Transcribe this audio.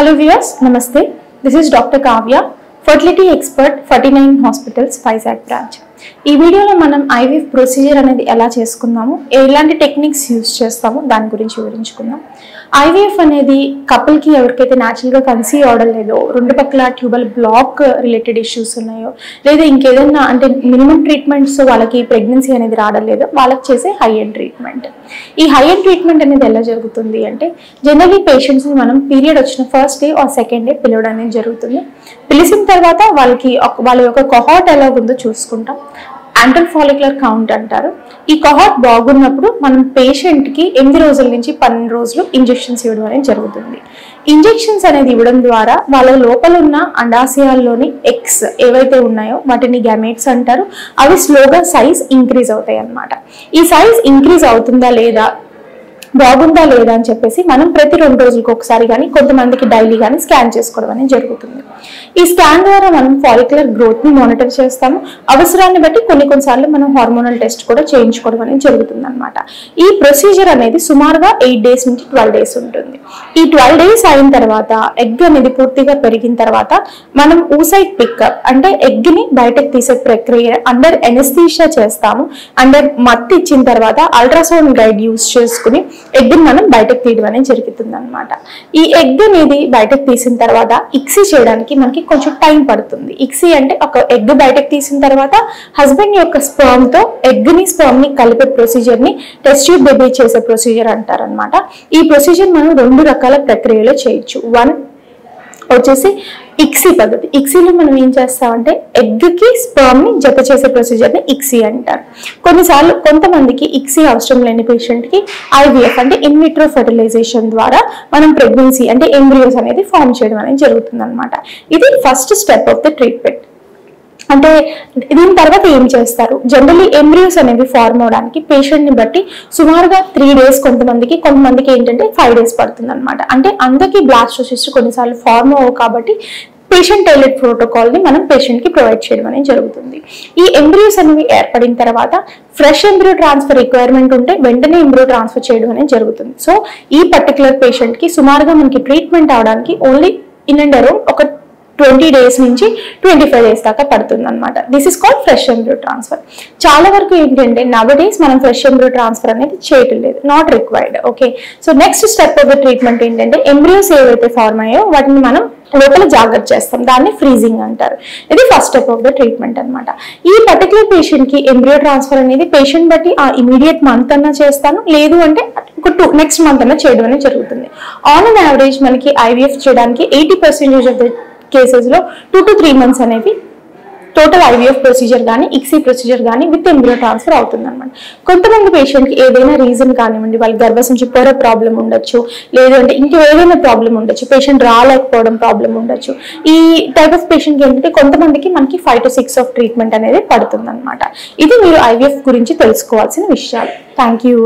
Hello viewers, Namaste. This is Dr. Kavya, fertility expert 49 Hospitals, Vizag branch. ఈ వీడియోలో మనం IVF procedure అనేది ఎలా చేసుకుందాము, ఎలాంటి టెక్నిక్స్ యూస్ చేస్తాము దాని గురించి వివరించుకుందాం. IVF అనేది కపుల్ కి ఎవరికైతే న్యాచురల్ గా కన్సీవ్ అవడం లేదో, రెండు పక్కల ట్యూబల్ బ్లాక్ రిలేటెడ్ ఇష్యూస్ ఉన్నాయో, లేదా ఇంకేదైనా అంటే మినిమం ట్రీట్మెంట్స్ వాళ్ళకి ప్రెగ్నెన్సీ అనేది రావడం లేదో వాళ్ళకి చేసే హై ఎండ్ ట్రీట్మెంట్. ఈ హై ఎండ్ ట్రీట్మెంట్ అనేది ఎలా జరుగుతుంది అంటే, జనరలీ పేషెంట్స్ ని మనం పీరియడ్ వచ్చిన first day or second day పిలవడం అనేది జరుగుతుంది. పిలిచిన తర్వాత వాళ్ళకి వాళ్ళ యొక్క కొహార్ట్ ఎలా ఉందో చూసుకుంటాం. యాంటల్ ఫాలిక్యులర్ కౌంట్ అంటారు. ఈ కొహార్ట్ బాగున్నప్పుడు మనం పేషెంట్ కి 8 రోజుల నుంచి 12 రోజులు ఇంజెక్షన్స్ ఇవ్వడం అనేది జరుగుతుంది. ఇంజెక్షన్స్ అనేది ఇవ్వడం ద్వారా వాళ్ళ లోపల ఉన్న అండాశయాల్లోని ఎగ్స్ ఏవైతే ఉన్నాయో వాటిని గ్యామెట్స్ అంటారు. అవి స్లోగా సైజ్ ఇంక్రీజ్ అవుతాయి అన్నమాట. ఈ సైజ్ ఇంక్రీజ్ అవుతుందా లేదా, బాగుందా లేదా అని చెప్పేసి మనం ప్రతి 2 రోజులకు ఒకసారి కానీ, కొంతమందికి డైలీ కానీ స్కాన్ చేసుకోవడం అనేది జరుగుతుంది. ఈ స్కాన్ ద్వారా మనం ఫాలిక్యులర్ గ్రోత్ ని మానిటర్ చేస్తాము. అవసరాన్ని బట్టి కొన్నిసార్లు మనం హార్మోనల్ టెస్ట్ కూడా చేయించుకోవడం అనేది జరుగుతుంది అనమాట. ఈ ప్రొసీజర్ అనేది సుమారుగా 8 డేస్ నుంచి 12 డేస్ ఉంటుంది. ఈ 12 డేస్ అయిన తర్వాత ఎగ్ అనేది పూర్తిగా పెరిగిన తర్వాత మనం ఊసైడ్ పికప్ అంటే ఎగ్ ని బయటకు తీసే ప్రక్రియ అండర్ ఎనస్థీషియా చేస్తాము. అండర్ మత్తు ఇచ్చిన తర్వాత అల్ట్రాసౌండ్ గైడ్ యూస్ చేసుకుని ఎగ్ మనం బయటకు తీయడం అనేది జరుగుతుంది అనమాట. ఈ ఎగ్ అనేది బయటకు తీసిన తర్వాత ఇక్సీ చేయడానికి మనకి కొంచెం టైం పడుతుంది. ఇక్సీ అంటే ఒక ఎగ్ బయటకు తీసిన తర్వాత హస్బెండ్ యొక్క స్పర్మ్ తో ఎగ్ ని స్పర్మ్ ని కలిపే ప్రొసీజర్ ని టెస్ట్ ట్యూబ్ బేబీ చేసే ప్రొసీజర్ అంటారు అనమాట. ఈ ప్రొసీజర్ మనం 2 రకాల ప్రక్రియలో చేయొచ్చు. వన్ వచ్చేసి ఇక్సీ పద్ధతి. ఇక్సీలో మనం ఏం చేస్తామంటే ఎగ్ కి స్పర్మ్ ని జత చేసే ప్రొసీజర్ ని ఇక్సీ అంటారు. కొన్నిసార్లు కొంతమందికి ఇక్సీ అవసరం లేని పేషెంట్ కి IVF అంటే ఇన్ విట్రో ఫెర్టిలైజేషన్ ద్వారా మనం ప్రెగ్నెన్సీ అంటే ఎంబ్రియోస్ అనేది ఫామ్ చేయడం అనేది జరుగుతుంది అనమాట. ఇది first step of the treatment. అంటే దీని తర్వాత ఏం చేస్తారు, జనరలీ ఎంబ్రియోస్ అనేవి ఫార్మ్ అవడానికి పేషెంట్ ని బట్టి సుమారుగా 3 డేస్, కొంతమందికి ఏంటంటే 5 డేస్ పడుతుంది అనమాట. అంటే అందరికీ బ్లాస్టోసిస్ట్ కొన్నిసార్లు ఫార్మ్ అవ్వవు కాబట్టి పేషెంట్ టైలెడ్ ప్రోటోకాల్ ని మనం పేషెంట్ కి ప్రొవైడ్ చేయడం అనేది జరుగుతుంది. ఈ ఎంబ్రియోస్ అనేవి ఏర్పడిన తర్వాత ఫ్రెష్ ఎంబ్రియో ట్రాన్స్ఫర్ రిక్వైర్మెంట్ ఉంటే వెంటనే ఎంబ్రియో ట్రాన్స్ఫర్ చేయడం అనేది జరుగుతుంది. సో ఈ పర్టికులర్ పేషెంట్ కి సుమారుగా మనకి ట్రీట్మెంట్ అవడానికి ఓన్లీ ఇన్ అండ్ అరౌండ్ ఒక 20 డేస్ నుంచి 25 డేస్ దాకా పడుతుంది అనమాట. This is called fresh embryo transfer. చాలా వరకు ఏంటంటే నవ్ డేస్ మనం ఫ్రెష్ ఎంబ్రియో ట్రాన్స్ఫర్ అనేది చేయటం లేదు, not required. Okay, so next step of the treatment ఏంటంటే ఎంబ్రియోస్ ఏవైతే ఫార్మ్ అయ్యో వాటిని మనం లోపల జాగ్రత్త చేస్తాం, దాన్ని ఫ్రీజింగ్ అంటారు. ఇది first step of the treatment అనమాట. ఈ పర్టికులర్ పేషెంట్ కి ఎంబ్రియో ట్రాన్స్ఫర్ అనేది పేషెంట్ బట్టి ఆ ఇమీడియట్ మంత్ అన్నా చేస్తాను, లేదు అంటే ఒక నెక్స్ట్ మంత్ అన్నా చేయడం అనేది జరుగుతుంది. ఆన్ అన్ యావరేజ్ మనకి IVF చేయడానికి 80% ఆఫ్ ద కేసెస్ లో 2 to 3 months అనేవి టోటల్ IVF ప్రొసీజర్ కానీ ఇక్సీ ప్రొసీజర్ కానీ విత్ ఎంబ్రియో ట్రాన్స్ఫర్ అవుతుంది అనమాట. కొంతమంది పేషెంట్ కి ఏదైనా రీజన్ కానివ్వండి, వాళ్ళ గర్భసంచి పొర ప్రాబ్లం ఉండొచ్చు, లేదంటే ఇంకేదైనా ప్రాబ్లం ఉండొచ్చు, పేషెంట్ రాలేకపోవడం ప్రాబ్లం ఉండొచ్చు. ఈ టైప్ ఆఫ్ పేషెంట్ కి ఏంటంటే కొంతమందికి మనకి 5 to 6 ఆఫ్ ట్రీట్మెంట్ అనేది పడుతుంది అనమాట. ఇది మీరు IVF గురించి తెలుసుకోవాల్సిన విషయాలు. Thank you.